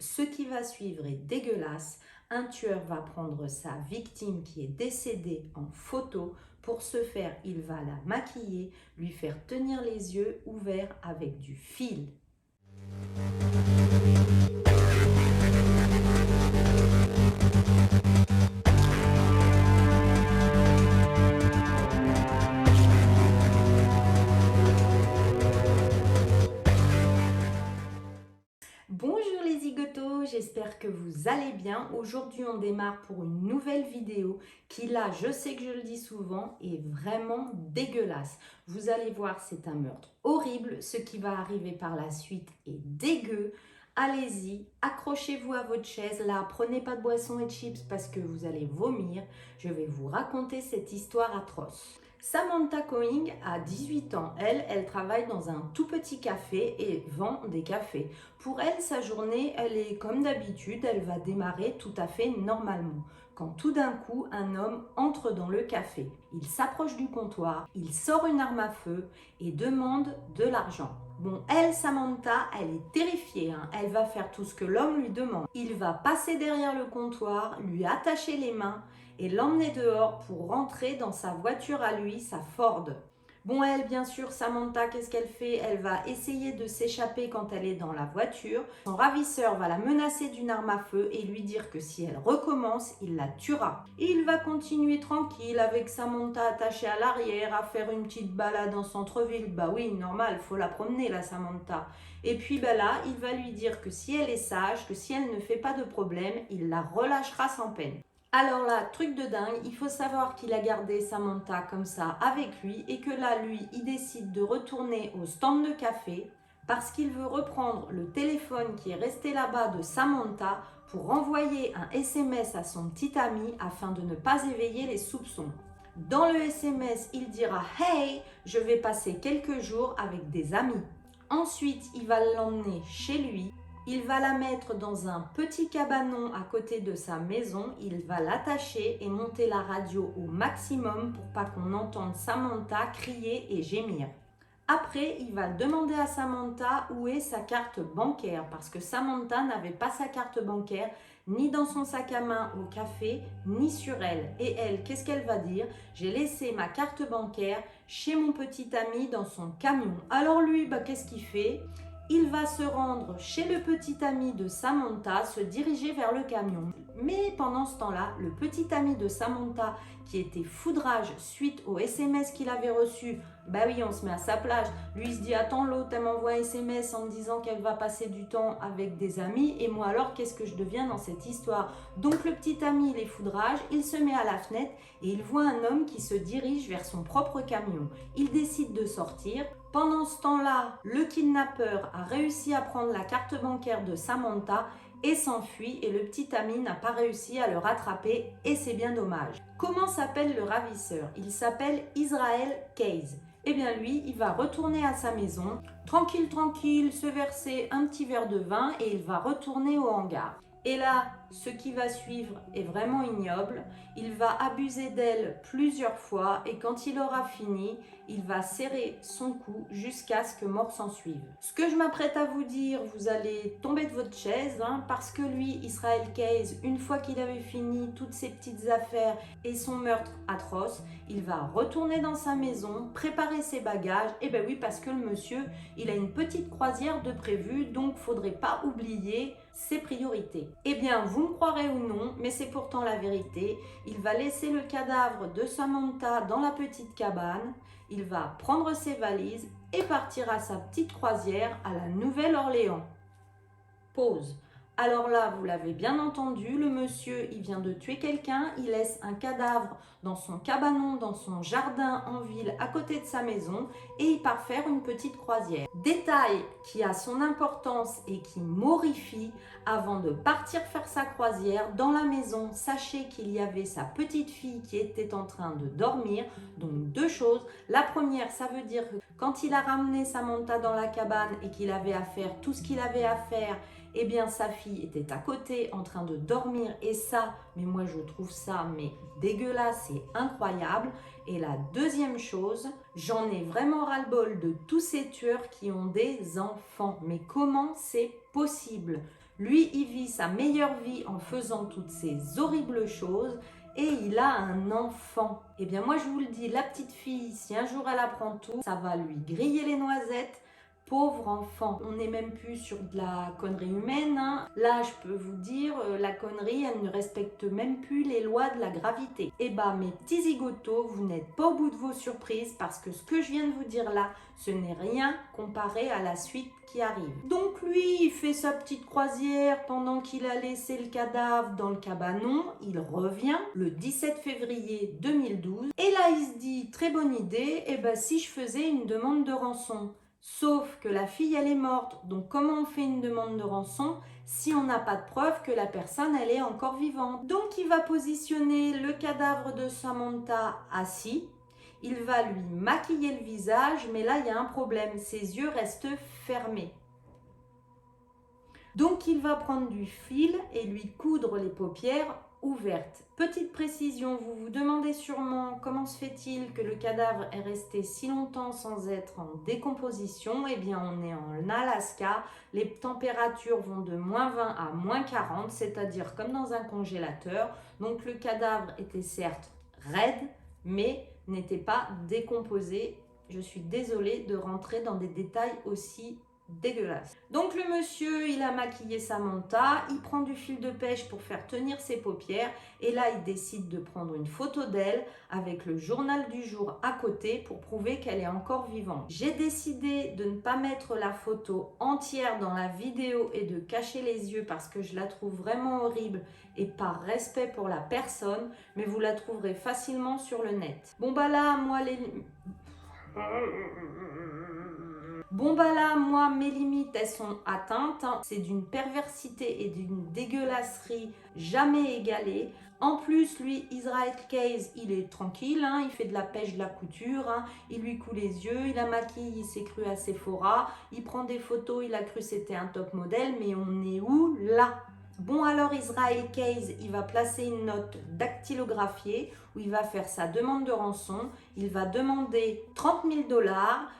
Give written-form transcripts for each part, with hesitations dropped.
Ce qui va suivre est dégueulasse. Un tueur va prendre sa victime qui est décédée en photo. Pour ce faire, il va la maquiller, lui faire tenir les yeux ouverts avec du fil. Bonjour les zigotos, j'espère que vous allez bien. Aujourd'hui on démarre pour une nouvelle vidéo qui là, je sais que je le dis souvent, est vraiment dégueulasse. Vous allez voir, c'est un meurtre horrible. Ce qui va arriver par la suite est dégueu. Allez-y, accrochez-vous à votre chaise. Là, prenez pas de boisson et de chips parce que vous allez vomir. Je vais vous raconter cette histoire atroce. Samantha Coing a 18 ans. Elle travaille dans un tout petit café et vend des cafés. Pour elle, sa journée, elle est comme d'habitude, elle va démarrer tout à fait normalement. Quand tout d'un coup, un homme entre dans le café. Il s'approche du comptoir, il sort une arme à feu et demande de l'argent. Bon, elle, Samantha, elle est terrifiée, hein. Elle va faire tout ce que l'homme lui demande. Il va passer derrière le comptoir, lui attacher les mains et l'emmener dehors pour rentrer dans sa voiture à lui, sa Ford. Bon, elle, bien sûr, Samantha, qu'est-ce qu'elle fait? Elle va essayer de s'échapper quand elle est dans la voiture. Son ravisseur va la menacer d'une arme à feu et lui dire que si elle recommence, il la tuera. Il va continuer tranquille avec Samantha attachée à l'arrière à faire une petite balade en centre-ville. Bah oui, normal, faut la promener la Samantha. Et puis là, il va lui dire que si elle est sage, que si elle ne fait pas de problème, il la relâchera sans peine. Alors là, truc de dingue, il faut savoir qu'il a gardé Samantha comme ça avec lui et que là, lui, il décide de retourner au stand de café parce qu'il veut reprendre le téléphone qui est resté là-bas de Samantha pour envoyer un SMS à son petit ami afin de ne pas éveiller les soupçons. Dans le SMS, il dira « Hey, je vais passer quelques jours avec des amis ». Ensuite, il va l'emmener chez lui. Il va la mettre dans un petit cabanon à côté de sa maison. Il va l'attacher et monter la radio au maximum pour pas qu'on entende Samantha crier et gémir. Après, il va demander à Samantha où est sa carte bancaire parce que Samantha n'avait pas sa carte bancaire ni dans son sac à main au café, ni sur elle. Et elle, qu'est-ce qu'elle va dire? J'ai laissé ma carte bancaire chez mon petit ami dans son camion. Alors lui, qu'est-ce qu'il fait? Il va se rendre chez le petit ami de Samantha, se diriger vers le camion. Mais pendant ce temps-là, le petit ami de Samantha, qui était foudrage suite au SMS qu'il avait reçu, bah oui, on se met à sa place. Lui, il se dit, attends, l'autre, elle m'envoie un SMS en me disant qu'elle va passer du temps avec des amis. Et moi, alors, qu'est-ce que je deviens dans cette histoire? Donc, le petit ami, il est foudrage, il se met à la fenêtre et il voit un homme qui se dirige vers son propre camion. Il décide de sortir. Pendant ce temps-là, le kidnappeur a réussi à prendre la carte bancaire de Samantha et s'enfuit et le petit ami n'a pas réussi à le rattraper et c'est bien dommage. Comment s'appelle le ravisseur? Il s'appelle Israel Case. Eh bien lui, il va retourner à sa maison, tranquille, se verser un petit verre de vin et il va retourner au hangar. Et là, ce qui va suivre est vraiment ignoble. Il va abuser d'elle plusieurs fois et quand il aura fini, il va serrer son cou jusqu'à ce que mort s'en suive. Ce que je m'apprête à vous dire, vous allez tomber de votre chaise parce que lui, Israel Case, une fois qu'il avait fini toutes ses petites affaires et son meurtre atroce, il va retourner dans sa maison, préparer ses bagages. Et ben oui, parce que le monsieur, il a une petite croisière de prévu, donc faudrait pas oublier ses priorités. Eh bien, vous me croirez ou non, mais c'est pourtant la vérité. Il va laisser le cadavre de Samantha dans la petite cabane. Il va prendre ses valises et partir à sa petite croisière à la Nouvelle-Orléans. Pause. Alors là, vous l'avez bien entendu, le monsieur, il vient de tuer quelqu'un, il laisse un cadavre dans son cabanon, dans son jardin en ville, à côté de sa maison, et il part faire une petite croisière. Détail qui a son importance et qui m'horrifie, avant de partir faire sa croisière, dans la maison, sachez qu'il y avait sa petite fille qui était en train de dormir. Donc deux choses. La première, ça veut dire que quand il a ramené Samantha dans la cabane et qu'il avait à faire tout ce qu'il avait à faire, eh bien sa fille était à côté en train de dormir et ça, mais moi je trouve ça dégueulasse et incroyable. Et la deuxième chose, j'en ai vraiment ras-le-bol de tous ces tueurs qui ont des enfants. Mais comment c'est possible? Lui, il vit sa meilleure vie en faisant toutes ces horribles choses et il a un enfant. Eh bien moi je vous le dis, la petite fille, si un jour elle apprend tout, ça va lui griller les noisettes. Pauvre enfant, on n'est même plus sur de la connerie humaine, hein. Là, je peux vous dire, la connerie, elle ne respecte même plus les lois de la gravité. Eh bah, mes petits zigotos, vous n'êtes pas au bout de vos surprises parce que ce que je viens de vous dire là, ce n'est rien comparé à la suite qui arrive. Donc lui, il fait sa petite croisière pendant qu'il a laissé le cadavre dans le cabanon. Il revient le 17 février 2012 et là, il se dit, très bonne idée, eh ben, si je faisais une demande de rançon. Sauf que la fille, elle est morte. Donc, comment on fait une demande de rançon si on n'a pas de preuve que la personne, elle est encore vivante? Donc, il va positionner le cadavre de Samantha assis. Il va lui maquiller le visage, mais là, il y a un problème. Ses yeux restent fermés. Donc, il va prendre du fil et lui coudre les paupières ouvertes. Petite précision, vous vous demandez sûrement comment se fait-il que le cadavre est resté si longtemps sans être en décomposition? Eh bien, on est en Alaska. Les températures vont de -20 à -40, c'est-à-dire comme dans un congélateur. Donc, le cadavre était certes raide, mais n'était pas décomposé. Je suis désolée de rentrer dans des détails aussi dégueulasse. Donc le monsieur, il a maquillé Samantha, il prend du fil de pêche pour faire tenir ses paupières et là il décide de prendre une photo d'elle avec le journal du jour à côté pour prouver qu'elle est encore vivante. J'ai décidé de ne pas mettre la photo entière dans la vidéo et de cacher les yeux parce que je la trouve vraiment horrible et par respect pour la personne, mais vous la trouverez facilement sur le net. Bon bah là, moi mes limites, elles sont atteintes. C'est d'une perversité et d'une dégueulasserie jamais égalée. En plus, lui, Israel Keyes, il est tranquille, hein, il fait de la pêche, de la couture, hein, il lui coule les yeux, il a maquillé, il s'est cru à Sephora, il prend des photos, il a cru c'était un top modèle, mais on est où là? Bon alors Israel Keyes, il va placer une note dactylographiée où il va faire sa demande de rançon, il va demander 30 000 $,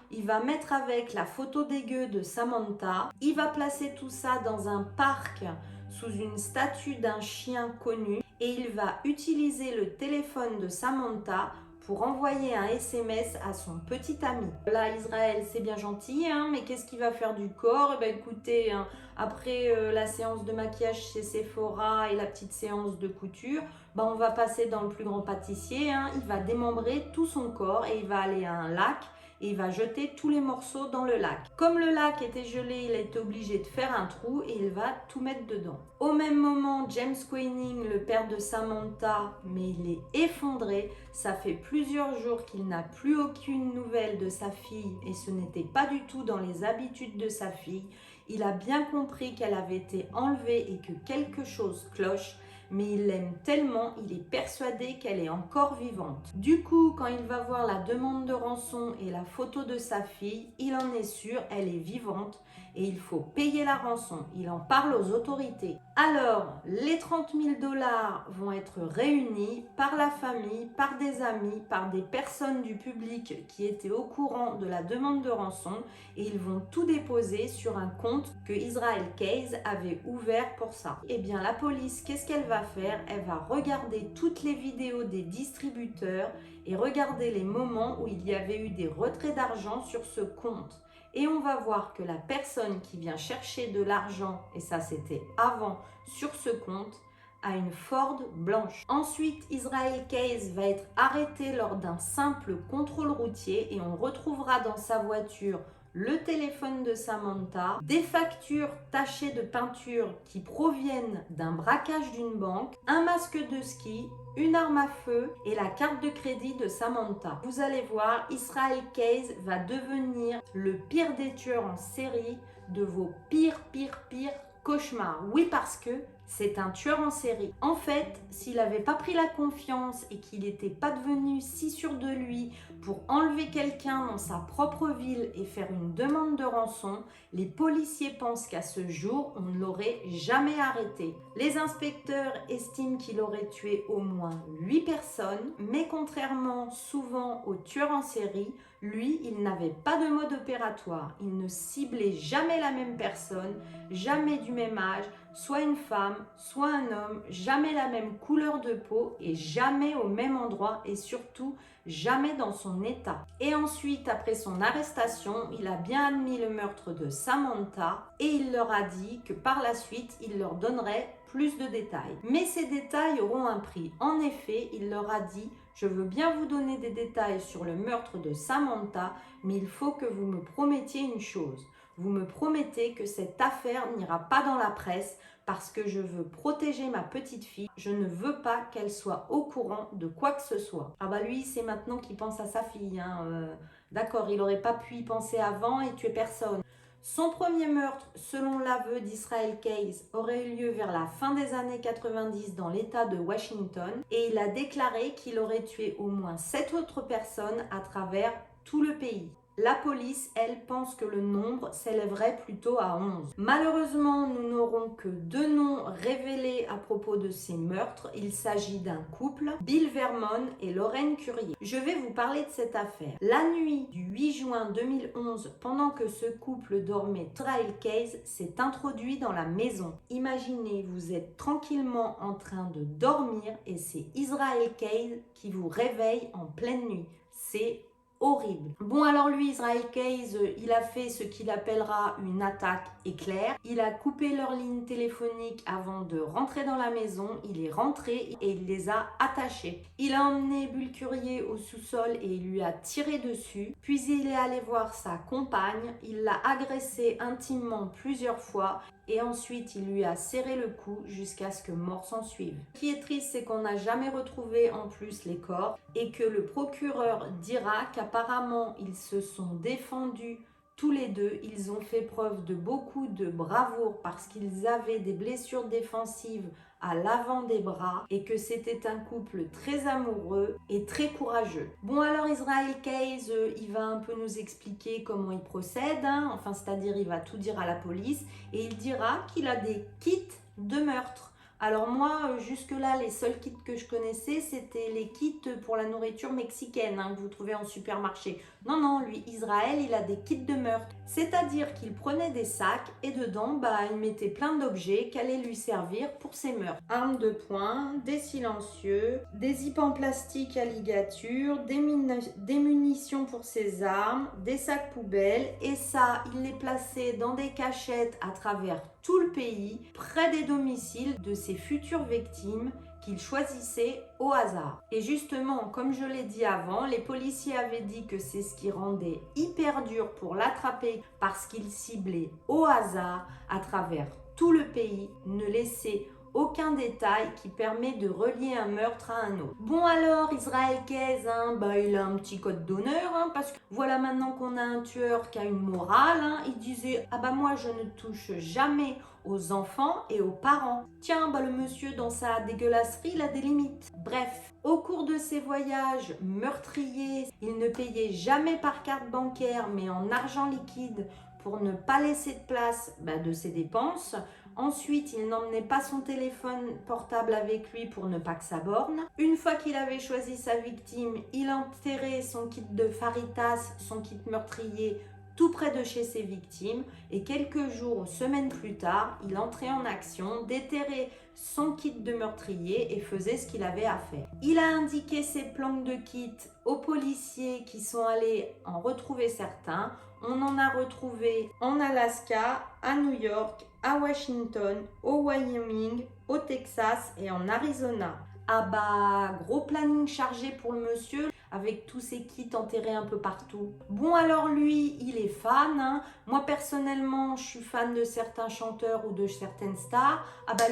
il va mettre avec la photo dégueu de Samantha, il va placer tout ça dans un parc sous une statue d'un chien connu et il va utiliser le téléphone de Samantha pour envoyer un SMS à son petit ami. Là, Israël, c'est bien gentil, hein, mais qu'est-ce qu'il va faire du corps? Eh ben, écoutez, hein, après la séance de maquillage chez Sephora et la petite séance de couture, ben, on va passer dans le plus grand pâtissier. Hein, il va démembrer tout son corps et il va aller à un lac et il va jeter tous les morceaux dans le lac. Comme le lac était gelé, il est obligé de faire un trou et il va tout mettre dedans. Au même moment, James Quaining, le père de Samantha, mais il est effondré. Ça fait plusieurs jours qu'il n'a plus aucune nouvelle de sa fille et ce n'était pas du tout dans les habitudes de sa fille. Il a bien compris qu'elle avait été enlevée et que quelque chose cloche, mais il l'aime tellement, il est persuadé qu'elle est encore vivante. Du coup, quand il va voir la demande de rançon et la photo de sa fille, il en est sûr, elle est vivante et il faut payer la rançon. Il en parle aux autorités. Alors, les 30 000 $ vont être réunis par la famille, par des amis, par des personnes du public qui étaient au courant de la demande de rançon et ils vont tout déposer sur un compte que Israel Keyes avait ouvert pour ça. Eh bien, la police, qu'est-ce qu'elle va faire? Elle va regarder toutes les vidéos des distributeurs et regarder les moments où il y avait eu des retraits d'argent sur ce compte. Et on va voir que la personne qui vient chercher de l'argent, et ça c'était avant, sur ce compte, a une Ford blanche. Ensuite, Israel Keyes va être arrêté lors d'un simple contrôle routier et on retrouvera dans sa voiture le téléphone de Samantha, des factures tachées de peinture qui proviennent d'un braquage d'une banque, un masque de ski, une arme à feu et la carte de crédit de Samantha. Vous allez voir, Israel Keyes va devenir le pire des tueurs en série de vos pires cauchemars. Oui, parce que C'est un tueur en série. En fait, s'il n'avait pas pris la confiance et qu'il n'était pas devenu si sûr de lui pour enlever quelqu'un dans sa propre ville et faire une demande de rançon, les policiers pensent qu'à ce jour, on ne l'aurait jamais arrêté. Les inspecteurs estiment qu'il aurait tué au moins 8 personnes, mais contrairement souvent aux tueurs en série, lui, il n'avait pas de mode opératoire. Il ne ciblait jamais la même personne, jamais du même âge, soit une femme, soit un homme, jamais la même couleur de peau et jamais au même endroit et surtout jamais dans son état. Et ensuite, après son arrestation, il a bien admis le meurtre de Samantha et il leur a dit que par la suite, il leur donnerait plus de détails. Mais ces détails auront un prix. En effet, il leur a dit: je veux bien vous donner des détails sur le meurtre de Samantha, mais il faut que vous me promettiez une chose. Vous me promettez que cette affaire n'ira pas dans la presse parce que je veux protéger ma petite fille. Je ne veux pas qu'elle soit au courant de quoi que ce soit. Ah bah lui, c'est maintenant qu'il pense à sa fille. D'accord, il n'aurait pas pu y penser avant et tuer personne. Son premier meurtre, selon l'aveu d'Israel Case, aurait eu lieu vers la fin des années 90 dans l'État de Washington et il a déclaré qu'il aurait tué au moins 7 autres personnes à travers tout le pays. La police, elle, pense que le nombre s'élèverait plutôt à 11. Malheureusement, nous n'aurons que 2 noms révélés à propos de ces meurtres. Il s'agit d'un couple, Bill Vermon et Lorraine Currier. Je vais vous parler de cette affaire. La nuit du 8 juin 2011, pendant que ce couple dormait, Israel Case s'est introduit dans la maison. Imaginez, vous êtes tranquillement en train de dormir et c'est Israel Case qui vous réveille en pleine nuit. C'est horrible. Bon, alors lui, Israel Case, il a fait ce qu'il appellera une attaque éclair. Il a coupé leur ligne téléphonique avant de rentrer dans la maison. Il est rentré et il les a attachés. Il a emmené Bull Currier au sous-sol et il lui a tiré dessus. Puis il est allé voir sa compagne. Il l'a agressée intimement plusieurs fois. Et ensuite, il lui a serré le cou jusqu'à ce que mort s'en suive. Ce qui est triste, c'est qu'on n'a jamais retrouvé en plus les corps et que le procureur dira qu'apparemment, ils se sont défendus tous les deux. Ils ont fait preuve de beaucoup de bravoure parce qu'ils avaient des blessures défensives à l'avant des bras et que c'était un couple très amoureux et très courageux. Bon, alors Israel Case, il va un peu nous expliquer comment il procède, enfin c'est-à-dire il va tout dire à la police et il dira qu'il a des kits de meurtre. Alors moi, jusque-là, les seuls kits que je connaissais, c'était les kits pour la nourriture mexicaine que vous trouvez en supermarché. Non, non, lui, Israël, il a des kits de meurtre. C'est-à-dire qu'il prenait des sacs et dedans, il mettait plein d'objets qui allaient lui servir pour ses meurtres. Armes de poing, des silencieux, des zips en plastique à ligature, des munitions pour ses armes, des sacs poubelles. Et ça, il les plaçait dans des cachettes à travers tout le pays, près des domiciles de ses futures victimes qu'il choisissait au hasard. Et justement, comme je l'ai dit avant, les policiers avaient dit que c'est ce qui rendait hyper dur pour l'attraper parce qu'il ciblait au hasard à travers tout le pays, ne laissait aucun détail qui permet de relier un meurtre à un autre. Bon alors, Israel Case, il a un petit code d'honneur, parce que voilà maintenant qu'on a un tueur qui a une morale, il disait: ah moi je ne touche jamais aux enfants et aux parents. Tiens, le monsieur dans sa dégueulasserie, il a des limites. Bref, au cours de ses voyages meurtriers, il ne payait jamais par carte bancaire mais en argent liquide pour ne pas laisser de place de ses dépenses. Ensuite, il n'emmenait pas son téléphone portable avec lui pour ne pas que ça borne. Une fois qu'il avait choisi sa victime, il enterrait son kit de Faritas, son kit meurtrier, tout près de chez ses victimes. Et quelques jours ou semaines plus tard, il entrait en action, déterrait son kit de meurtrier et faisait ce qu'il avait à faire. Il a indiqué ses planques de kit aux policiers qui sont allés en retrouver certains. On en a retrouvé en Alaska, à New York, à Washington, au Wyoming, au Texas et en Arizona. Ah gros planning chargé pour le monsieur avec tous ses kits enterrés un peu partout. Bon alors lui, il est fan. Moi personnellement, je suis fan de certains chanteurs ou de certaines stars.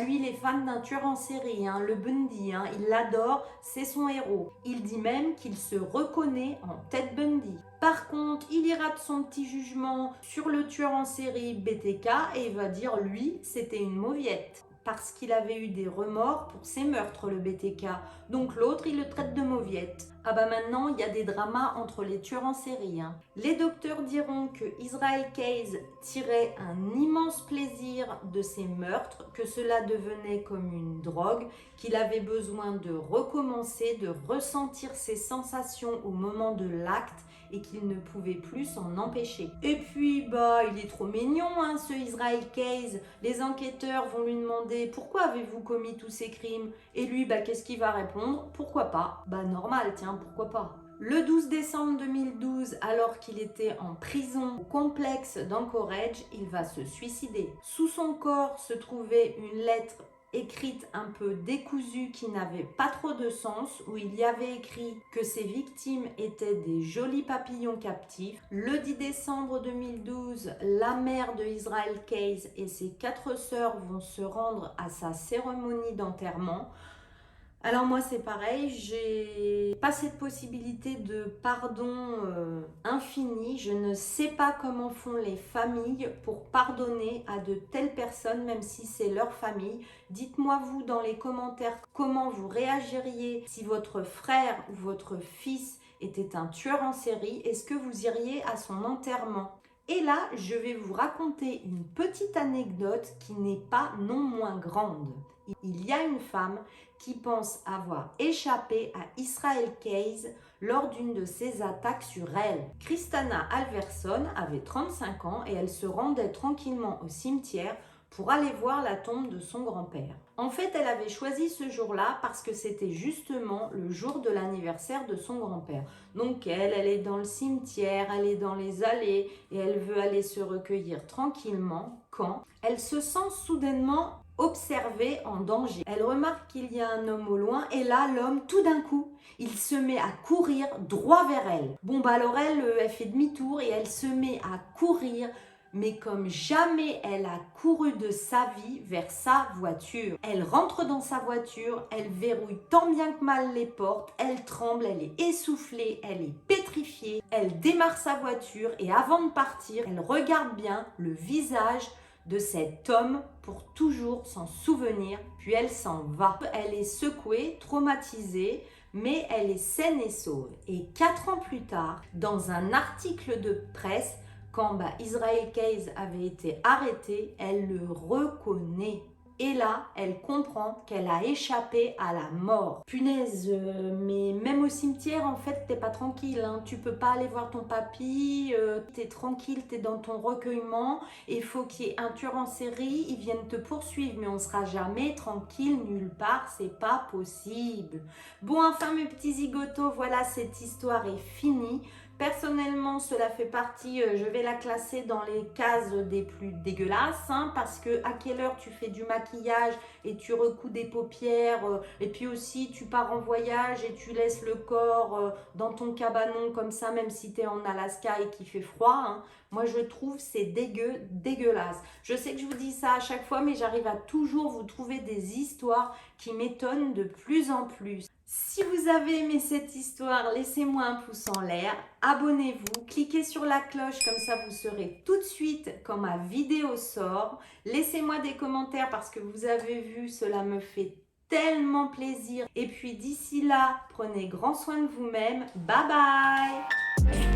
Lui, il est fan d'un tueur en série, le Bundy. Il l'adore, c'est son héros. Il dit même qu'il se reconnaît en Ted Bundy. Par contre, il ira de son petit jugement sur le tueur en série BTK et il va dire lui, c'était une mauviette. parce qu'il avait eu des remords pour ses meurtres, le BTK. Donc l'autre, il le traite de mauviette. Ah bah maintenant, il y a des dramas entre les tueurs en série. Les docteurs diront que Israel Keyes tirait un immense plaisir de ses meurtres, que cela devenait comme une drogue, qu'il avait besoin de recommencer, de ressentir ses sensations au moment de l'acte et qu'il ne pouvait plus s'en empêcher. Et puis, bah, il est trop mignon, ce Israel Keyes. Les enquêteurs vont lui demander « Pourquoi avez-vous commis tous ces crimes ?» Et lui, bah, qu'est-ce qu'il va répondre? « Pourquoi pas ?» Bah, normal, tiens, pourquoi pas. Le 12 décembre 2012, alors qu'il était en prison au complexe d'Anchorage, il va se suicider. Sous son corps se trouvait une lettre écrite un peu décousue qui n'avait pas trop de sens, où il y avait écrit que ses victimes étaient des jolis papillons captifs. Le 10 décembre 2012, la mère de Israel Keyes et ses 4 sœurs vont se rendre à sa cérémonie d'enterrement. Alors moi c'est pareil, j'ai pas cette possibilité de pardon infini. Je ne sais pas comment font les familles pour pardonner à de telles personnes, même si c'est leur famille. Dites-moi vous dans les commentaires comment vous réagiriez si votre frère ou votre fils était un tueur en série. Est-ce que vous iriez à son enterrement? Et là, je vais vous raconter une petite anecdote qui n'est pas non moins grande. Il y a une femme qui pense avoir échappé à Israel Keyes lors d'une de ses attaques sur elle. Kristana Alverson avait 35 ans et elle se rendait tranquillement au cimetière pour aller voir la tombe de son grand-père. En fait, elle avait choisi ce jour-là parce que c'était justement le jour de l'anniversaire de son grand-père. Donc elle est dans le cimetière, elle est dans les allées et elle veut aller se recueillir tranquillement quand elle se sent soudainement observée en danger. Elle remarque qu'il y a un homme au loin et là, l'homme, tout d'un coup, il se met à courir droit vers elle. Bon, bah alors elle fait demi-tour et elle se met à courir, mais comme jamais elle a couru de sa vie vers sa voiture. Elle rentre dans sa voiture, elle verrouille tant bien que mal les portes, elle tremble, elle est essoufflée, elle est pétrifiée, elle démarre sa voiture et avant de partir, elle regarde bien le visage de cet homme pour toujours s'en souvenir, puis elle s'en va. Elle est secouée, traumatisée, mais elle est saine et sauve. Et 4 ans plus tard, dans un article de presse, quand Israel Keyes avait été arrêté, elle le reconnaît. Et là, elle comprend qu'elle a échappé à la mort. Punaise, mais même au cimetière, en fait, t'es pas tranquille. Tu peux pas aller voir ton papy, t'es tranquille, t'es dans ton recueillement. Il faut qu'il y ait un tueur en série, ils viennent te poursuivre, mais on sera jamais tranquille nulle part, c'est pas possible. Bon, enfin mes petits zigotos, voilà, cette histoire est finie. Personnellement, cela fait partie, je vais la classer dans les cases des plus dégueulasses, parce que à quelle heure tu fais du maquillage et tu recouds des paupières, et puis aussi tu pars en voyage et tu laisses le corps dans ton cabanon comme ça, même si tu es en Alaska et qu'il fait froid. Moi, je trouve c'est dégueulasse. Je sais que je vous dis ça à chaque fois, mais j'arrive à toujours vous trouver des histoires qui m'étonnent de plus en plus. Si vous avez aimé cette histoire, laissez-moi un pouce en l'air, abonnez-vous, cliquez sur la cloche, comme ça vous saurez tout de suite quand ma vidéo sort. Laissez-moi des commentaires parce que vous avez vu, cela me fait tellement plaisir. Et puis d'ici là, prenez grand soin de vous-même. Bye bye!